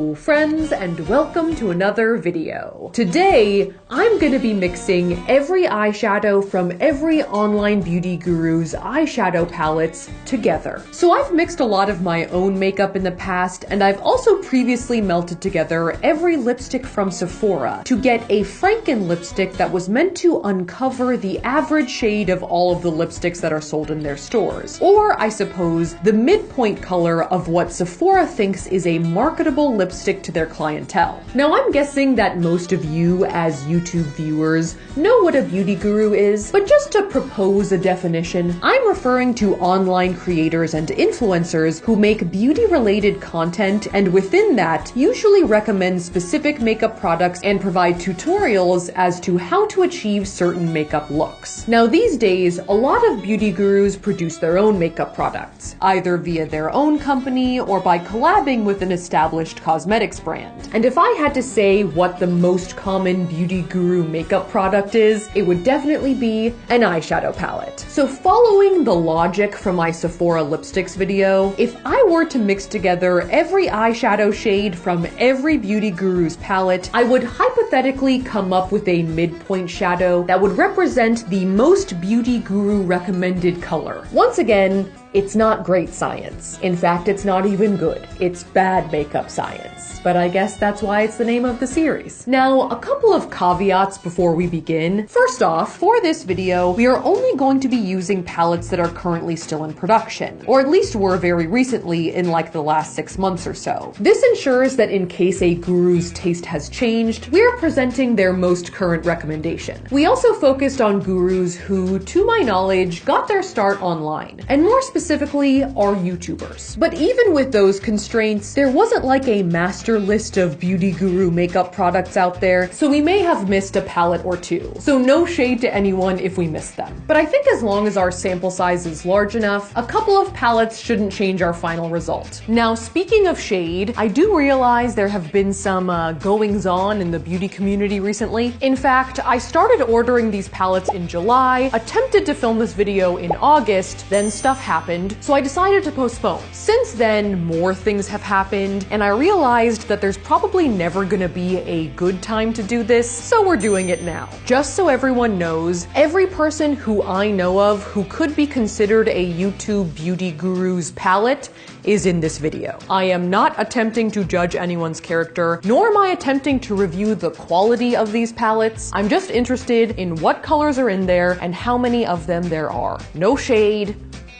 Hello friends, and welcome to another video. Today, I'm gonna be mixing every eyeshadow from every online beauty guru's eyeshadow palettes together. So I've mixed a lot of my own makeup in the past, and I've also previously melted together every lipstick from Sephora to get a Franken lipstick that was meant to uncover the average shade of all of the lipsticks that are sold in their stores. Or, I suppose, the midpoint color of what Sephora thinks is a marketable lipstick to their clientele. Now, I'm guessing that most of you, as YouTube viewers, know what a beauty guru is, but just to propose a definition, I'm referring to online creators and influencers who make beauty-related content, and within that, usually recommend specific makeup products and provide tutorials as to how to achieve certain makeup looks. Now, these days, a lot of beauty gurus produce their own makeup products, either via their own company or by collabing with an established cosmetics brand. And if I had to say what the most common beauty guru makeup product is, it would definitely be an eyeshadow palette. So following the logic from my Sephora lipsticks video, if I were to mix together every eyeshadow shade from every beauty guru's palette, I would hypothetically come up with a midpoint shadow that would represent the most beauty guru recommended color. Once again, it's not great science. In fact, it's not even good. It's bad makeup science. But I guess that's why it's the name of the series. Now, a couple of caveats before we begin. First off, for this video, we are only going to be using palettes that are currently still in production, or at least were very recently in like the last 6 months or so. This ensures that in case a guru's taste has changed, we are presenting their most current recommendation. We also focused on gurus who, to my knowledge, got their start online, and more specifically, are YouTubers. But even with those constraints, there wasn't like a master list of beauty guru makeup products out there, so we may have missed a palette or two. So no shade to anyone if we missed them. But I think as long as our sample size is large enough, a couple of palettes shouldn't change our final result. Now, speaking of shade, I do realize there have been some goings-on in the beauty community recently. In fact, I started ordering these palettes in July, attempted to film this video in August, then stuff happened, so I decided to postpone. Since then, more things have happened, and I realized that there's probably never gonna be a good time to do this, so we're doing it now. Just so everyone knows, every person who I know of who could be considered a YouTube beauty guru's palette is in this video. I am not attempting to judge anyone's character, nor am I attempting to review the quality of these palettes. I'm just interested in what colors are in there and how many of them there are. No shade,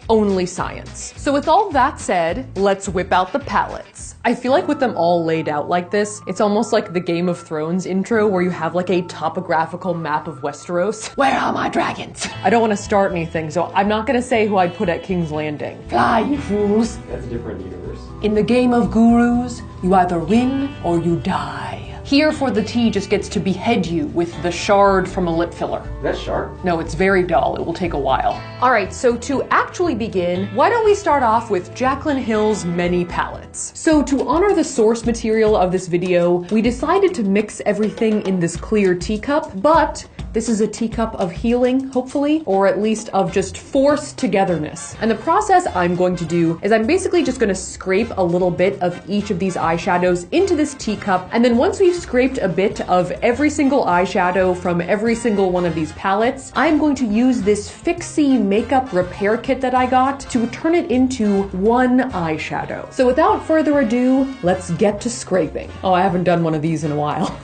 only science. So with all that said, let's whip out the palettes. I feel like with them all laid out like this, it's almost like the Game of Thrones intro where you have like a topographical map of Westeros. Where are my dragons? I don't want to start anything, so I'm not gonna say who I'd put at King's Landing. Fly, you fools! That's a different universe. In the game of gurus, you either win or you die. Here for the tea just gets to behead you with the shard from a lip filler. Is that sharp? No, it's very dull. It will take a while. All right, so to actually begin, why don't we start off with Jaclyn Hill's many palettes. So to honor the source material of this video, we decided to mix everything in this clear teacup, but this is a teacup of healing, hopefully, or at least of just forced togetherness. And the process I'm going to do is I'm basically just gonna scrape a little bit of each of these eyeshadows into this teacup, and then once we've scraped a bit of every single eyeshadow from every single one of these palettes, I'm going to use this Fixie makeup repair kit that I got to turn it into one eyeshadow. So without further ado, let's get to scraping. Oh, I haven't done one of these in a while.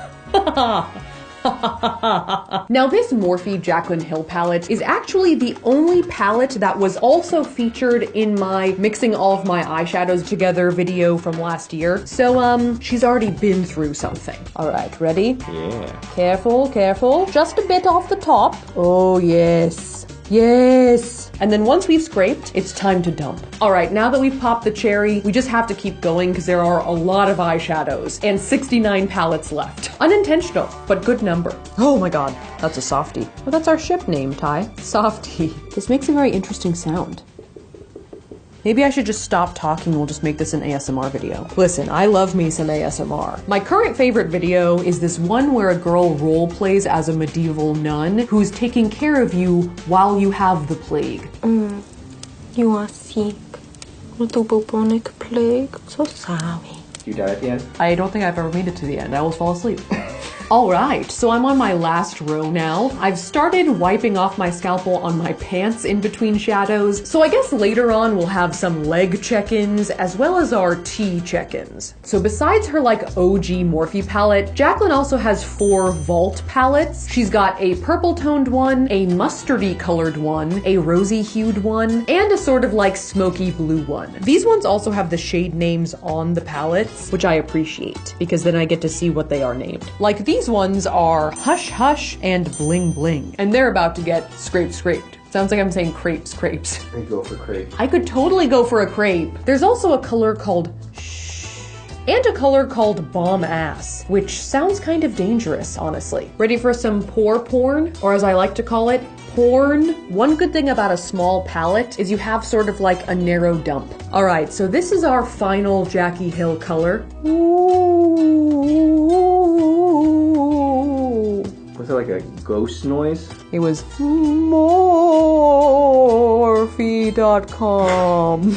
Now this Morphe Jaclyn Hill palette is actually the only palette that was also featured in my mixing all of my eyeshadows together video from last year. So she's already been through something. All right, ready? Yeah. Careful, careful. Just a bit off the top. Oh yes. Yes! And then once we've scraped, it's time to dump. All right, now that we've popped the cherry, we just have to keep going because there are a lot of eyeshadows and 69 palettes left. Unintentional, but good number. Oh my god, that's a softie. Well, that's our ship name, Ty. Softie. This makes a very interesting sound. Maybe I should just stop talking and we'll just make this an ASMR video. Listen, I love me some ASMR. My current favorite video is this one where a girl role plays as a medieval nun who's taking care of you while you have the plague. You are sick with the bubonic plague. So sorry. Do you die at the end? I don't think I've ever made it to the end. I always fall asleep. All right, so I'm on my last row now. I've started wiping off my scalpel on my pants in between shadows, so I guess later on we'll have some leg check-ins as well as our T check-ins. So besides her like OG Morphe palette, Jacqueline also has 4 Vault palettes. She's got a purple toned one, a mustardy colored one, a rosy hued one, and a sort of like smoky blue one. These ones also have the shade names on the palettes, which I appreciate because then I get to see what they are named. Like these ones are Hush Hush and Bling Bling, and they're about to get scraped. Sounds like I'm saying crepes. I go for crepe. I could totally go for a crepe. There's also a color called Shh and a color called Bomb Ass, which sounds kind of dangerous, honestly. Ready for some pore porn, or as I like to call it, porn? One good thing about a small palette is you have sort of like a narrow dump. All right, so this is our final Jackie Hill color. Was it like a ghost noise? It was Morphe.com.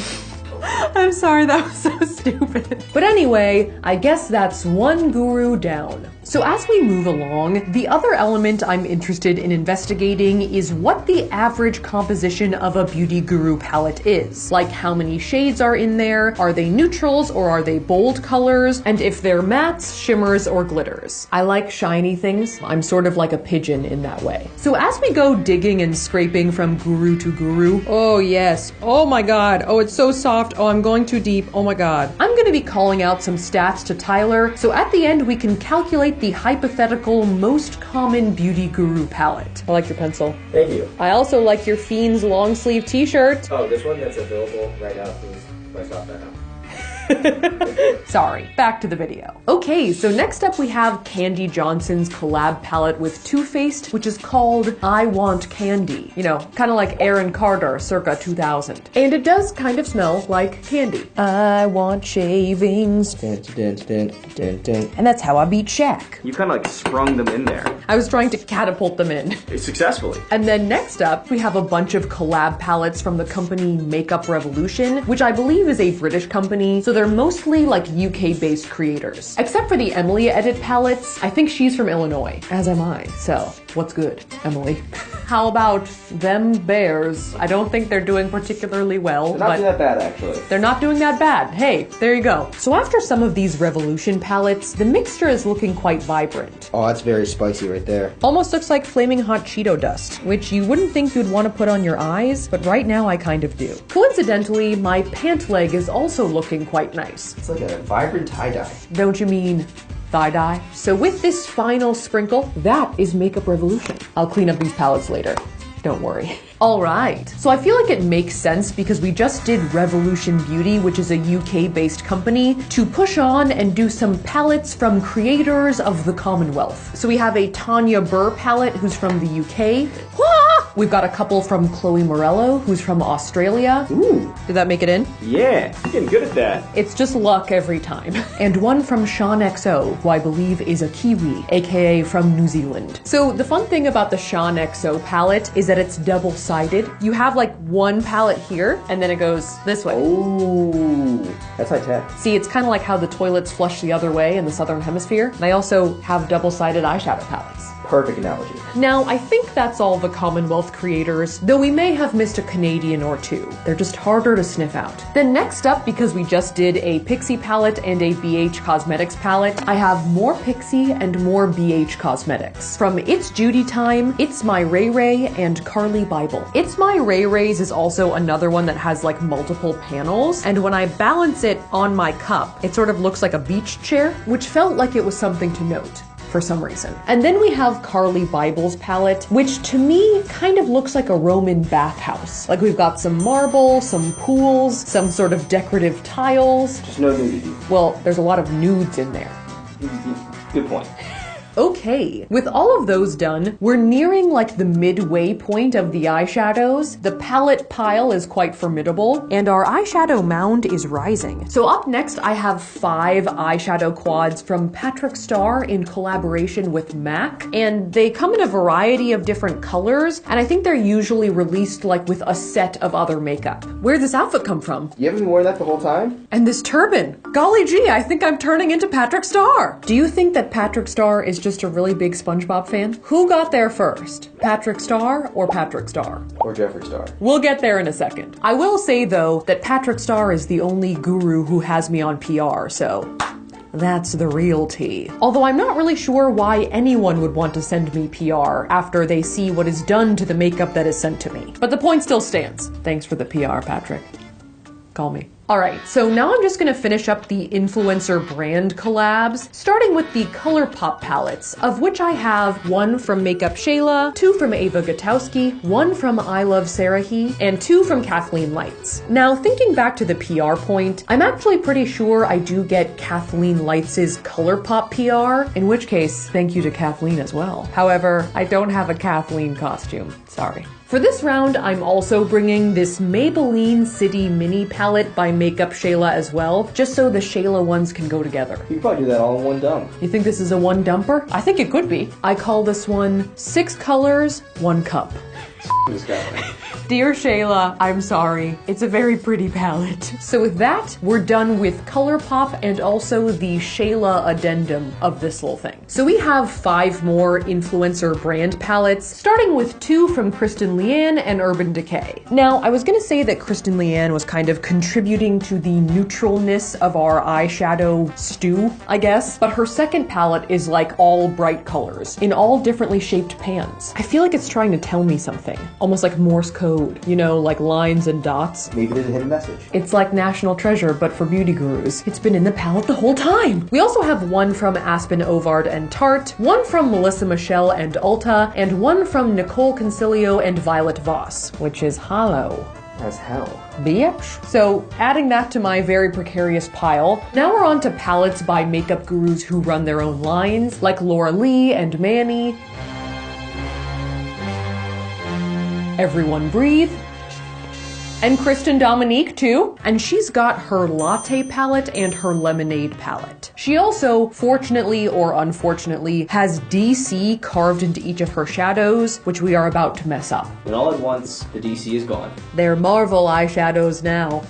I'm sorry, that was so stupid. But anyway, I guess that's one guru down. So as we move along, the other element I'm interested in investigating is what the average composition of a beauty guru palette is. Like how many shades are in there, are they neutrals or are they bold colors, and if they're mattes, shimmers, or glitters. I like shiny things. I'm sort of like a pigeon in that way. So as we go digging and scraping from guru to guru, oh yes, oh my god, oh it's so soft, oh I'm going too deep, oh my god. I'm gonna be calling out some stats to Tyler, so at the end we can calculate the hypothetical most common beauty guru palette. I like your pencil. Thank you. I also like your Fiends long sleeve t-shirt. Oh, this one that's available right now, please. Let's stop that now. Sorry, back to the video. Okay, so next up we have Candy Johnson's collab palette with Too Faced, which is called I Want Candy. You know, kind of like Aaron Carter circa 2000. And it does kind of smell like candy. I want shavings. Dun, dun, dun, dun, dun. And that's how I beat Shaq. You kind of like sprung them in there. I was trying to catapult them in. Successfully. And then next up, we have a bunch of collab palettes from the company Makeup Revolution, which I believe is a British company, so they're mostly like UK-based creators. Except for the Emily Edit palettes, I think she's from Illinois, as am I, so what's good, Emily? How about them bears? I don't think they're doing particularly well, They're not doing that bad, actually. They're not doing that bad. Hey, there you go. So after some of these Revolution palettes, the mixture is looking quite vibrant. Oh, that's very spicy right there. Almost looks like flaming hot Cheeto dust, which you wouldn't think you'd want to put on your eyes, but right now I kind of do. Coincidentally, my pant leg is also looking quite nice. It's like a vibrant tie-dye. Don't you mean thigh dye? So with this final sprinkle, that is Makeup Revolution. I'll clean up these palettes later. Don't worry. All right, so I feel like it makes sense because we just did Revolution Beauty, which is a UK-based company, to push on and do some palettes from creators of the Commonwealth. So we have a Tanya Burr palette, who's from the UK. We've got a couple from Chloe Morello, who's from Australia. Ooh. Did that make it in? Yeah, you're getting good at that. It's just luck every time. And one from Sean XO, who I believe is a Kiwi, aka from New Zealand. So the fun thing about the Sean XO palette is that it's double-sided. You have like one palette here, and then it goes this way. Ooh, that's high tech. See, it's kind of like how the toilets flush the other way in the Southern Hemisphere. And I also have double-sided eyeshadow palettes. Perfect analogy. Now, I think that's all the Commonwealth creators, though we may have missed a Canadian or two. They're just harder to sniff out. Then next up, because we just did a Pixie palette and a BH Cosmetics palette, I have more Pixie and more BH Cosmetics. From It's Judy Time, It's My Ray Ray, and Carly Bible. It's My Ray Ray's is also another one that has like multiple panels, and when I balance it on my cup, it sort of looks like a beach chair, which felt like it was something to note for some reason. And then we have Carly Bible's palette, which to me kind of looks like a Roman bathhouse. Like we've got some marble, some pools, some sort of decorative tiles. Just no nudity. Well, there's a lot of nudes in there. Good point. Okay, with all of those done, we're nearing like the midway point of the eyeshadows. The palette pile is quite formidable, and our eyeshadow mound is rising. So up next, I have 5 eyeshadow quads from Patrick Starr in collaboration with MAC, and they come in a variety of different colors, and I think they're usually released like with a set of other makeup. Where'd this outfit come from? You haven't been wearing that the whole time? And this turban. Golly gee, I think I'm turning into Patrick Starr. Do you think that Patrick Starr is just a really big SpongeBob fan? Who got there first? Patrick Starr or Patrick Starr? Or Jeffree Star? We'll get there in a second. I will say though that Patrick Starr is the only guru who has me on PR, so that's the real tea. Although I'm not really sure why anyone would want to send me PR after they see what is done to the makeup that is sent to me. But the point still stands. Thanks for the PR, Patrick. Call me. Alright, so now I'm just gonna finish up the influencer brand collabs, starting with the ColourPop palettes, of which I have 1 from Makeup Shayla, 2 from Ava Gutowski, 1 from I Love Sarahi, and 2 from Kathleen Lights. Now, thinking back to the PR point, I'm actually pretty sure I do get Kathleen Lights' ColourPop PR, in which case, thank you to Kathleen as well. However, I don't have a Kathleen costume. Sorry. For this round, I'm also bringing this Maybelline City Mini palette by Makeup Shayla as well, just so the Shayla ones can go together. You could probably do that all in one dump. You think this is a one dumper? I think it could be. I call this one 6 colors, 1 cup. This guy. Dear Shayla, I'm sorry. It's a very pretty palette. So with that, we're done with ColourPop and also the Shayla addendum of this little thing. So we have 5 more influencer brand palettes, starting with 2 from Kristen Leanne and Urban Decay. Now, I was gonna say that Kristen Leanne was kind of contributing to the neutralness of our eyeshadow stew, I guess, but her second palette is like all bright colors in all differently shaped pans. I feel like it's trying to tell me something, almost like Morse code, you know, like lines and dots. Maybe there's a hidden message. It's like National Treasure, but for beauty gurus. It's been in the palette the whole time. We also have 1 from Aspen Ovard and Tarte, 1 from Melissa Michelle and Ulta, and 1 from Nicole Concilio and Violet Voss, which is hollow as hell. Bitch. So adding that to my very precarious pile, now we're on to palettes by makeup gurus who run their own lines, like Laura Lee and Manny. Everyone Breathe. And Kristen Dominique too. And she's got her latte palette and her lemonade palette. She also, fortunately or unfortunately, has DC carved into each of her shadows, which we are about to mess up. And all at once, the DC is gone. They're Marvel eyeshadows now.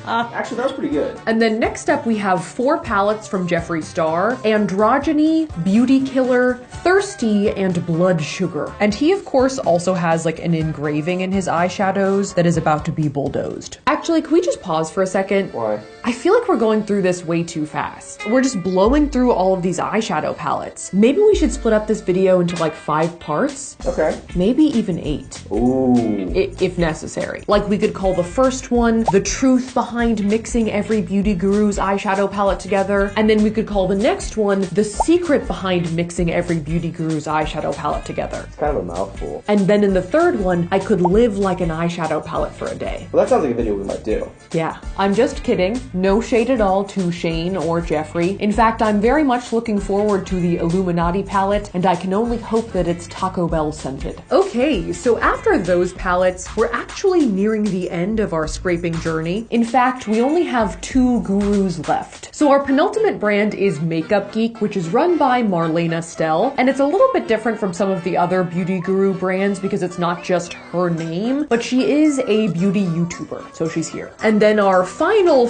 Actually, that was pretty good. And then next up we have 4 palettes from Jeffree Star: Androgyny, Beauty Killer, Thirsty, and Blood Sugar. And he of course also has like an engraving in his eyeshadows that is about to be bulldozed. Actually, can we just pause for a second? Why? I feel like we're going through this way too fast. We're just blowing through all of these eyeshadow palettes. Maybe we should split up this video into like 5 parts. Okay. Maybe even 8. Ooh. If necessary. Like we could call the first one The Truth Behind Mixing Every Beauty Guru's Eyeshadow Palette Together. And then we could call the next one The Secret Behind Mixing Every Beauty Guru's Eyeshadow Palette Together. It's kind of a mouthful. And then in the third one, I could live like an eyeshadow palette for a day. Well, that sounds like a video we might do. Yeah, I'm just kidding. No shade at all to Shane or Jeffree. In fact, I'm very much looking forward to the Illuminati palette, and I can only hope that it's Taco Bell scented. Okay, so after those palettes, we're actually nearing the end of our scraping journey. In fact, we only have 2 gurus left. So our penultimate brand is Makeup Geek, which is run by Marlena Stell, and it's a little bit different from some of the other beauty guru brands because it's not just her name, but she is a beauty YouTuber, so she's here. And then our final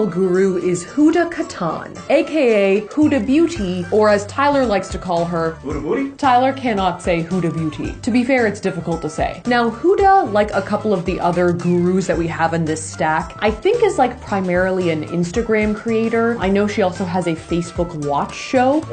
guru is Huda Katan, aka Huda Beauty, or as Tyler likes to call her, Huda Booty? Tyler cannot say Huda Beauty. To be fair, it's difficult to say. Now, Huda, like a couple of the other gurus that we have in this stack, I think is like primarily an Instagram creator. I know she also has a Facebook watch show.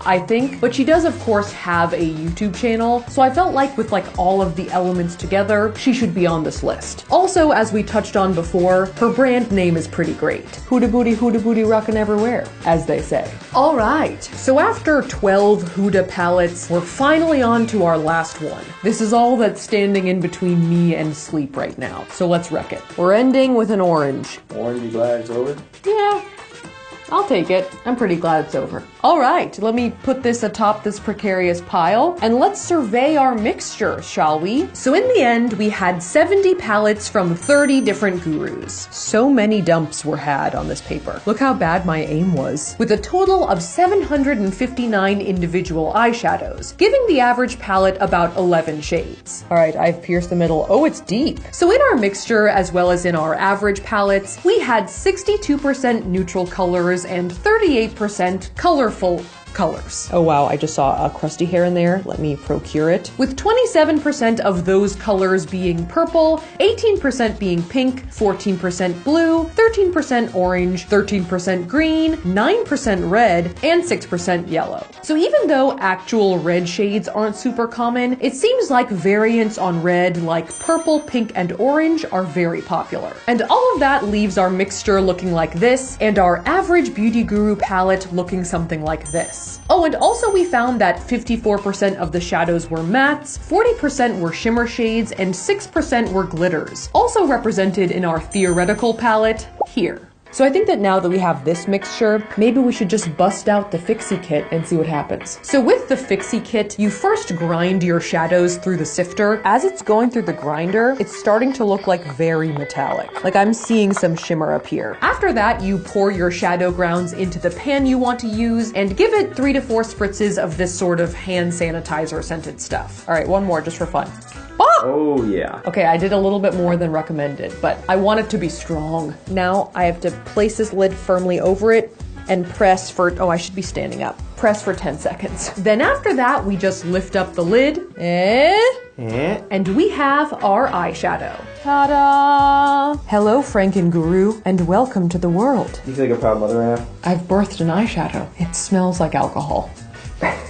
I think, but she does of course have a YouTube channel, so I felt like with like all of the elements together, she should be on this list. Also, as we touched on before, her brand name is pretty great. Huda Booty, rockin' everywhere, as they say. All right, so after 12 Huda palettes, we're finally on to our last one. This is all that's standing in between me and sleep right now, so let's wreck it. We're ending with an orange. Orange, you glad it's over? Yeah. I'll take it. I'm pretty glad it's over. All right, let me put this atop this precarious pile and let's survey our mixture, shall we? So in the end, we had 70 palettes from 30 different gurus. So many dumps were had on this paper. Look how bad my aim was. With a total of 759 individual eyeshadows, giving the average palette about 11 shades. All right, I've pierced the middle. Oh, it's deep. So in our mixture, as well as in our average palettes, we had 62% neutral colors and 38% colorful colors. Oh wow, I just saw a crusty hair in there. Let me procure it. With 27% of those colors being purple, 18% being pink, 14% blue, 13% orange, 13% green, 9% red, and 6% yellow. So even though actual red shades aren't super common, it seems like variants on red like purple, pink, and orange are very popular. And all of that leaves our mixture looking like this, and our average Beauty Guru palette looking something like this. Oh, and also we found that 54% of the shadows were mattes, 40% were shimmer shades, and 6% were glitters, also represented in our theoretical palette here. So I think that now that we have this mixture, maybe we should just bust out the fixie kit and see what happens. So with the fixie kit, you first grind your shadows through the sifter. As it's going through the grinder, it's starting to look like very metallic. Like I'm seeing some shimmer up here. After that, you pour your shadow grounds into the pan you want to use and give it 3 to 4 spritzes of this sort of hand sanitizer scented stuff. All right, one more just for fun. Oh yeah. Okay, I did a little bit more than recommended, but I want it to be strong. Now I have to place this lid firmly over it and press for, oh, I should be standing up. Press for 10 seconds. Then after that, we just lift up the lid and we have our eyeshadow. Ta-da! Hello, Frankenguru, and welcome to the world. You feel like a proud mother, Anna? I've birthed an eyeshadow. It smells like alcohol.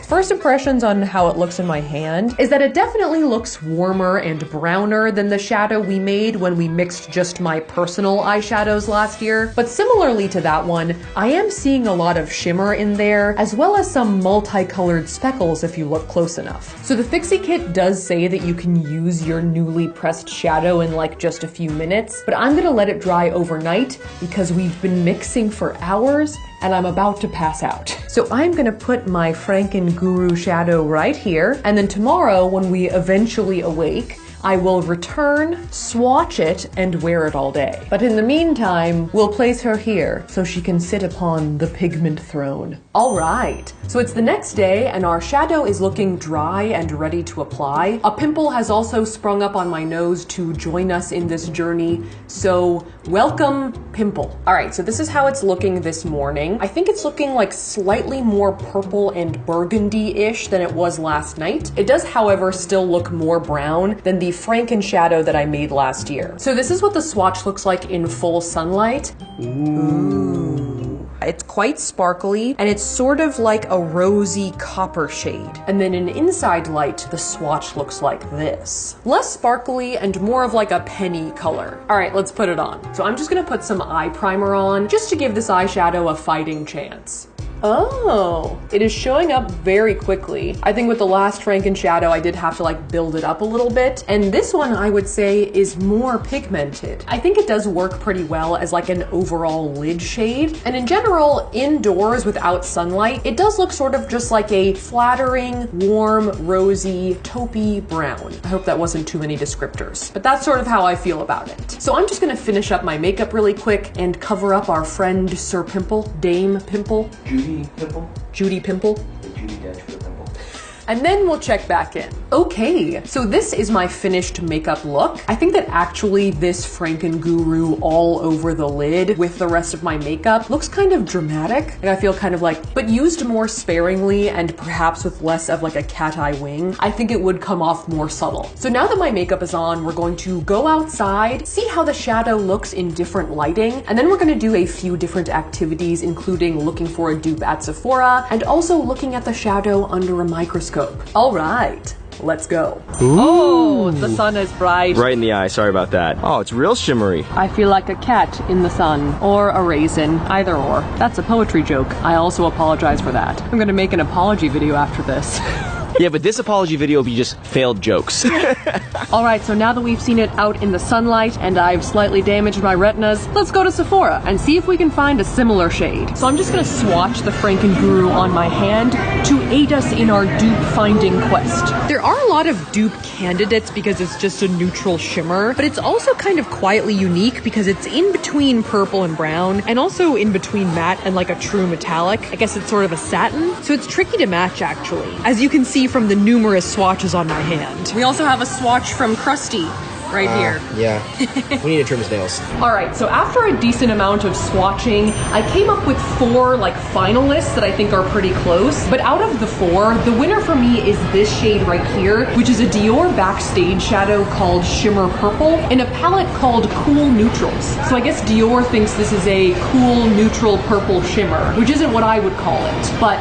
First impressions on how it looks in my hand is that it definitely looks warmer and browner than the shadow we made when we mixed just my personal eyeshadows last year. But similarly to that one, I am seeing a lot of shimmer in there, as well as some multicolored speckles if you look close enough. So the fixie kit does say that you can use your newly pressed shadow in like just a few minutes, but I'm gonna let it dry overnight because we've been mixing for hours and I'm about to pass out. So I'm gonna put my Frankenguru shadow right here, and then tomorrow when we eventually awake, I will return, swatch it, and wear it all day. But in the meantime, we'll place her here so she can sit upon the pigment throne. All right, so it's the next day and our shadow is looking dry and ready to apply. A pimple has also sprung up on my nose to join us in this journey, so welcome, pimple. All right, so this is how it's looking this morning. I think it's looking like slightly more purple and burgundy-ish than it was last night. It does, however, still look more brown than the Franken shadow that I made last year. So this is what the swatch looks like in full sunlight. Ooh. It's quite sparkly and it's sort of like a rosy copper shade. And then in inside light, the swatch looks like this. Less sparkly and more of like a penny color. All right, let's put it on. So I'm just gonna put some eye primer on just to give this eyeshadow a fighting chance. Oh, it is showing up very quickly. I think with the last Franken shadow, I did have to like build it up a little bit. And this one I would say is more pigmented. I think it does work pretty well as like an overall lid shade. And in general, indoors without sunlight, it does look sort of just like a flattering, warm, rosy, taupey brown. I hope that wasn't too many descriptors, but that's sort of how I feel about it. So I'm just gonna finish up my makeup really quick and cover up our friend Sir Pimple, Dame Pimple. Judy Pimple? Judy Pimple. The Judy Dench for the pimple. And then we'll check back in. Okay, so this is my finished makeup look. I think that actually this Frankenguru all over the lid with the rest of my makeup looks kind of dramatic. And I feel kind of like, but used more sparingly and perhaps with less of like a cat eye wing, I think it would come off more subtle. So now that my makeup is on, we're going to go outside, see how the shadow looks in different lighting, and then we're gonna do a few different activities, including looking for a dupe at Sephora and also looking at the shadow under a microscope. All right, let's go. Ooh. Oh, the sun is bright. Right in the eye, sorry about that. Oh, it's real shimmery. I feel like a cat in the sun, or a raisin, either or. That's a poetry joke. I also apologize for that. I'm gonna make an apology video after this. Yeah, but this apology video will be just failed jokes. Alright, so now that we've seen it out in the sunlight and I've slightly damaged my retinas, let's go to Sephora and see if we can find a similar shade. So I'm just gonna swatch the Frankenguru on my hand to aid us in our dupe finding quest. There are a lot of dupe candidates because it's just a neutral shimmer, but it's also kind of quietly unique because it's in between purple and brown and also in between matte and like a true metallic. I guess it's sort of a satin, so it's tricky to match actually, as you can see from the numerous swatches on my hand. We also have a swatch from Krusty right here. Yeah, we need to trim his nails. Alright, so after a decent amount of swatching, I came up with 4 like finalists that I think are pretty close. But out of the 4, the winner for me is this shade right here, which is a Dior Backstage shadow called Shimmer Purple in a palette called Cool Neutrals. So I guess Dior thinks this is a cool neutral purple shimmer, which isn't what I would call it, but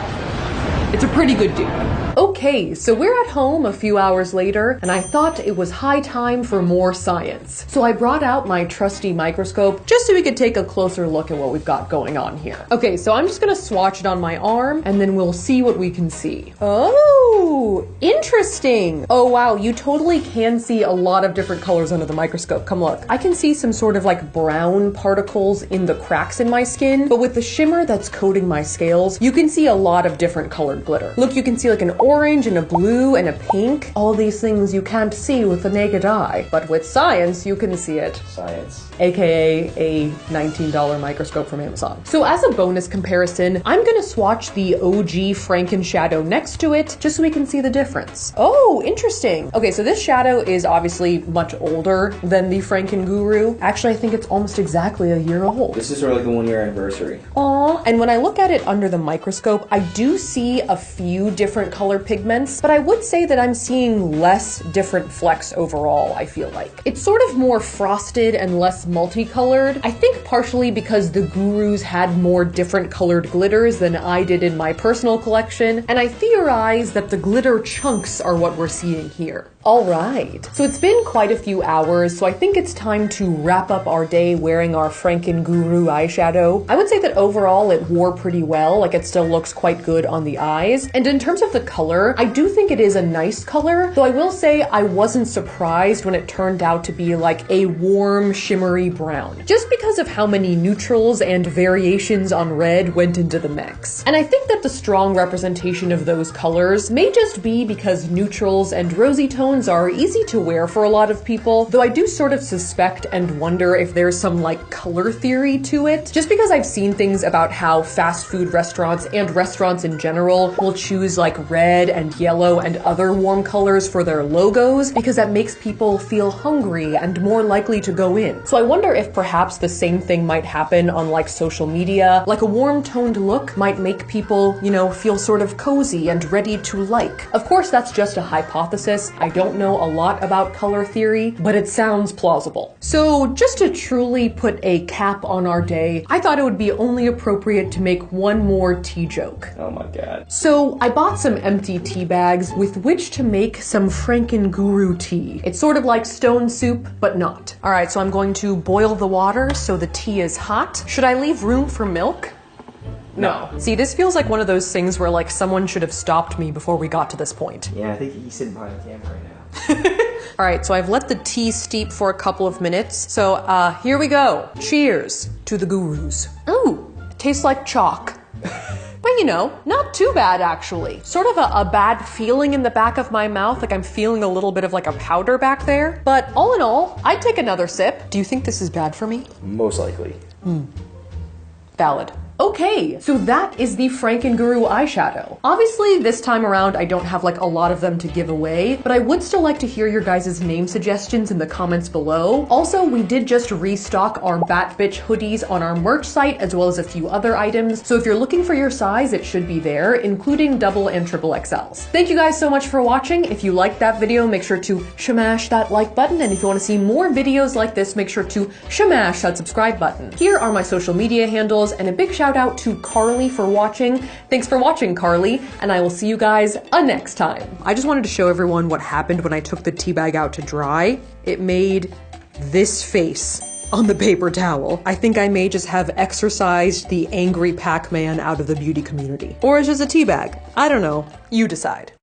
it's a pretty good dupe. Okay, so we're at home a few hours later, and I thought it was high time for more science. So I brought out my trusty microscope just so we could take a closer look at what we've got going on here. Okay, so I'm just gonna swatch it on my arm, and then we'll see what we can see. Oh, interesting. Oh wow, you totally can see a lot of different colors under the microscope. Come look. I can see some sort of like brown particles in the cracks in my skin, but with the shimmer that's coating my scales, you can see a lot of different colored glitter. Look, you can see like an orange and a blue and a pink. All these things you can't see with the naked eye, but with science you can see it. Science. AKA a $19 microscope from Amazon. So as a bonus comparison, I'm gonna swatch the OG Franken shadow next to it just so we can see the difference. Oh, interesting. Okay, so this shadow is obviously much older than the Frankenguru. Actually, I think it's almost exactly a year old. This is sort of like the 1-year anniversary. Aww. And when I look at it under the microscope, I do see a few different color pigments, but I would say that I'm seeing less different flecks overall, I feel like. It's sort of more frosted and less multicolored. I think partially because the gurus had more different colored glitters than I did in my personal collection, and I theorize that the glitter chunks are what we're seeing here. All right, so it's been quite a few hours, so I think it's time to wrap up our day wearing our Frankenguru eyeshadow. I would say that overall it wore pretty well, like it still looks quite good on the eyes. And in terms of the color, I do think it is a nice color, though I will say I wasn't surprised when it turned out to be like a warm, shimmery brown, just because of how many neutrals and variations on red went into the mix. And I think that the strong representation of those colors may just be because neutrals and rosy tones are easy to wear for a lot of people, though I do sort of suspect and wonder if there's some like color theory to it, just because I've seen things about how fast food restaurants and restaurants in general will choose like red and yellow and other warm colors for their logos because that makes people feel hungry and more likely to go in. So I wonder if perhaps the same thing might happen on like social media, like a warm toned look might make people, you know, feel sort of cozy and ready to like. Of course, that's just a hypothesis. I don't know a lot about color theory, but it sounds plausible. So just to truly put a cap on our day, I thought it would be only appropriate to make one more tea joke. Oh my god. So I bought some empty tea bags with which to make some Frankenguru tea. It's sort of like stone soup, but not. All right, so I'm going to boil the water so the tea is hot. Should I leave room for milk? No. See, this feels like one of those things where like someone should have stopped me before we got to this point. Yeah, I think he's sitting behind the camera right now. All right, so I've let the tea steep for a couple of minutes. So here we go. Cheers to the gurus. Ooh, it tastes like chalk. But you know, not too bad actually. Sort of a bad feeling in the back of my mouth, like I'm feeling a little bit of like a powder back there. But all in all, I'd take another sip. Do you think this is bad for me? Most likely. Valid. Okay, so that is the Frankenguru eyeshadow. Obviously, this time around, I don't have like a lot of them to give away, but I would still like to hear your guys' name suggestions in the comments below. Also, we did just restock our Bat Bitch hoodies on our merch site, as well as a few other items. So if you're looking for your size, it should be there, including double and triple XLs. Thank you guys so much for watching. If you liked that video, make sure to shamash that like button. And if you want to see more videos like this, make sure to shamash that subscribe button. Here are my social media handles, and a big shout out to Carly for watching. Thanks for watching, Carly, and I will see you guys next time. I just wanted to show everyone what happened when I took the tea bag out to dry. It made this face on the paper towel. I think I may just have exorcised the angry Pac-Man out of the beauty community. Or it's just a tea bag. I don't know. You decide.